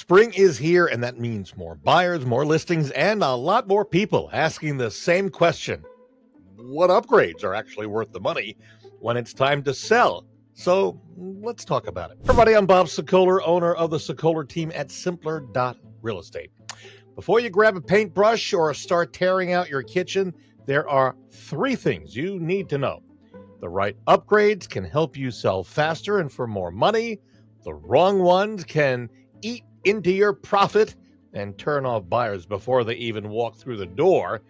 Spring is here, and that means more buyers, more listings, and a lot more people asking the same question. What upgrades are actually worth the money when it's time to sell? So let's talk about it. Everybody, I'm Bob Sokoler, owner of the Sokoler team at simpler.realestate. Before you grab a paintbrush or start tearing out your kitchen, there are 3 things you need to know. The right upgrades can help you sell faster and for more money. The wrong ones can eat into your profit and turn off buyers before they even walk through the door.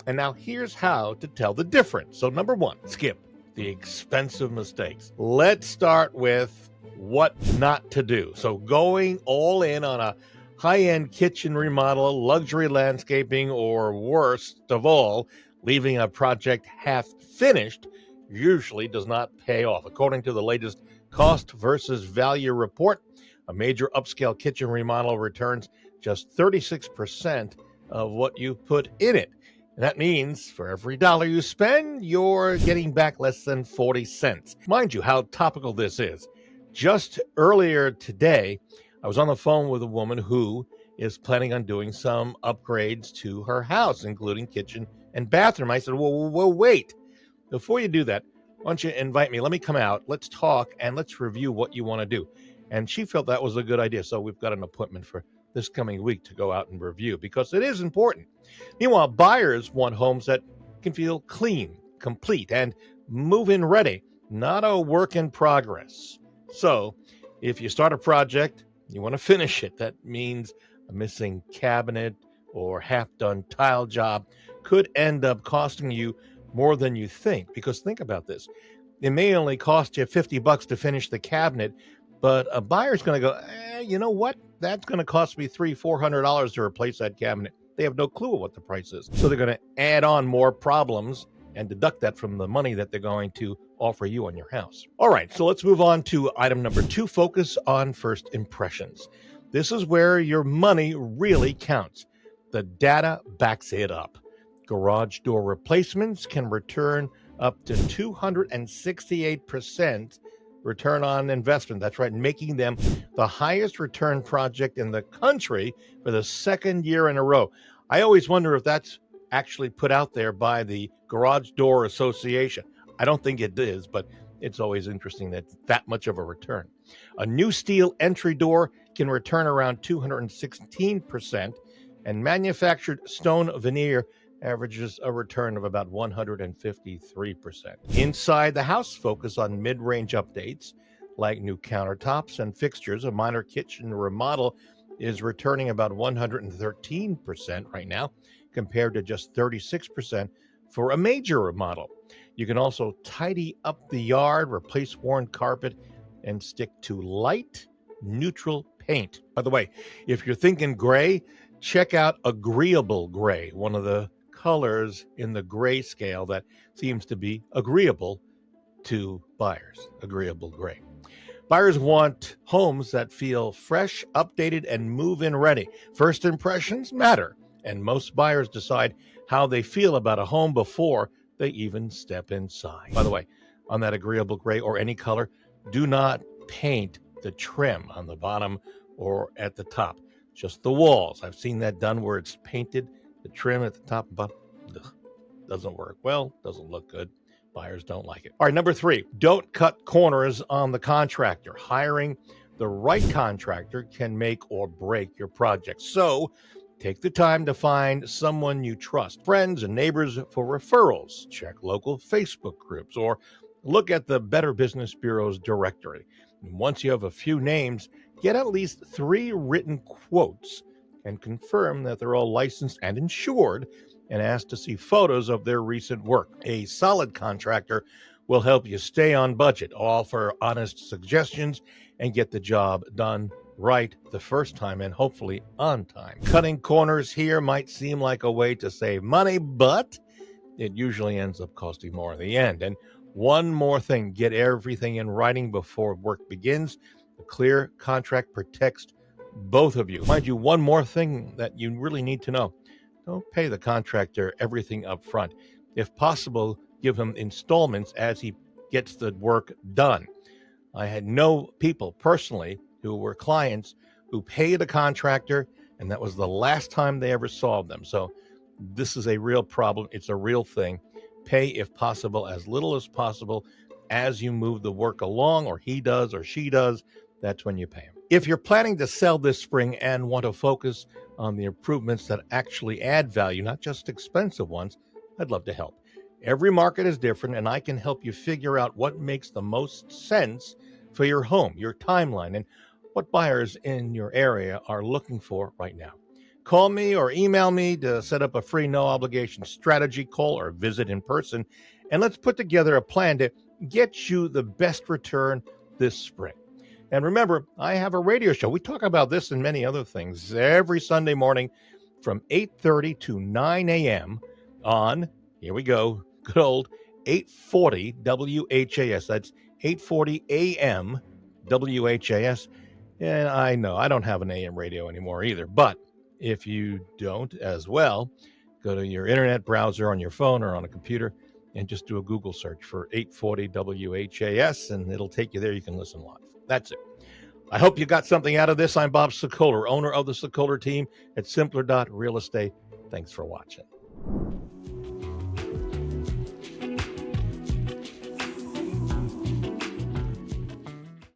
And now here's how to tell the difference. So number 1, skip the expensive mistakes. Let's start with what not to do. So going all in on a high-end kitchen remodel, luxury landscaping, or worst of all, leaving a project half finished usually does not pay off. According to the latest cost versus value report, a major upscale kitchen remodel returns just 36% of what you put in it. And that means for every dollar you spend, you're getting back less than 40 cents. Mind you, how topical this is. Just earlier today, I was on the phone with a woman who is planning on doing some upgrades to her house, including kitchen and bathroom. I said, well, wait. Before you do that, why don't you invite me? Let me come out. Let's talk and let's review what you want to do. And she felt that was a good idea. So we've got an appointment for this coming week to go out and review because it is important. Meanwhile, buyers want homes that can feel clean, complete, and move-in ready, not a work in progress. So if you start a project, you want to finish it. That means a missing cabinet or half-done tile job could end up costing you more than you think. Because think about this. It may only cost you $50 to finish the cabinet, but a buyer's going to go, you know what? That's going to cost me $300-400 to replace that cabinet. They have no clue what the price is. So they're going to add on more problems and deduct that from the money that they're going to offer you on your house. All right, so let's move on to item number 2, focus on first impressions. This is where your money really counts. The data backs it up. Garage door replacements can return up to 268% return on investment. That's right, making them the highest return project in the country for the 2nd year in a row. I always wonder if that's actually put out there by the Garage Door Association. I don't think it is, but it's always interesting that that much of a return. A new steel entry door can return around 216%, and manufactured stone veneer averages a return of about 153%. Inside the house, focus on mid-range updates like new countertops and fixtures. A minor kitchen remodel is returning about 113% right now, compared to just 36% for a major remodel. You can also tidy up the yard, replace worn carpet, and stick to light, neutral paint. By the way, if you're thinking gray, check out Agreeable Gray, one of the colors in the gray scale that seems to be agreeable to buyers. Agreeable Gray. Buyers want homes that feel fresh, updated, and move-in ready. First impressions matter, and most buyers decide how they feel about a home before they even step inside. By the way, on that Agreeable Gray or any color, do not paint the trim on the bottom or at the top, just the walls. I've seen that done where it's painted, the trim at the top and bottom. Doesn't work well, doesn't look good. Buyers don't like it. All right, number 3, don't cut corners on the contractor. Hiring the right contractor can make or break your project. So take the time to find someone you trust, friends and neighbors for referrals. Check local Facebook groups or look at the Better Business Bureau's directory. And once you have a few names, get at least 3 written quotes and confirm that they're all licensed and insured, and ask to see photos of their recent work. A solid contractor will help you stay on budget, offer honest suggestions, and get the job done right the first time and hopefully on time. Cutting corners here might seem like a way to save money, but it usually ends up costing more in the end. And one more thing, get everything in writing before work begins. A clear contract protects both of you. Mind you, one more thing that you really need to know. Don't pay the contractor everything up front. If possible, give him installments as he gets the work done. I had no people personally who were clients who pay the contractor, and that was the last time they ever saw them. So this is a real problem. It's a real thing. Pay, if possible, as little as possible as you move the work along, or he does or she does. That's when you pay him. If you're planning to sell this spring and want to focus on the improvements that actually add value, not just expensive ones, I'd love to help. Every market is different, and I can help you figure out what makes the most sense for your home, your timeline, and what buyers in your area are looking for right now. Call me or email me to set up a free no-obligation strategy call or visit in person, and let's put together a plan to get you the best return this spring. And remember, I have a radio show. We talk about this and many other things every Sunday morning from 8:30 to 9 a.m. on, here we go, good old 840 WHAS. That's 840 a.m. WHAS. And I know I don't have an AM radio anymore either, but if you don't as well, go to your internet browser on your phone or on a computer and just do a Google search for 840 WHAS, and it'll take you there. You can listen live. That's it. I hope you got something out of this. I'm Bob Sokoler, owner of the Sokoler team at simpler.realestate. Thanks for watching.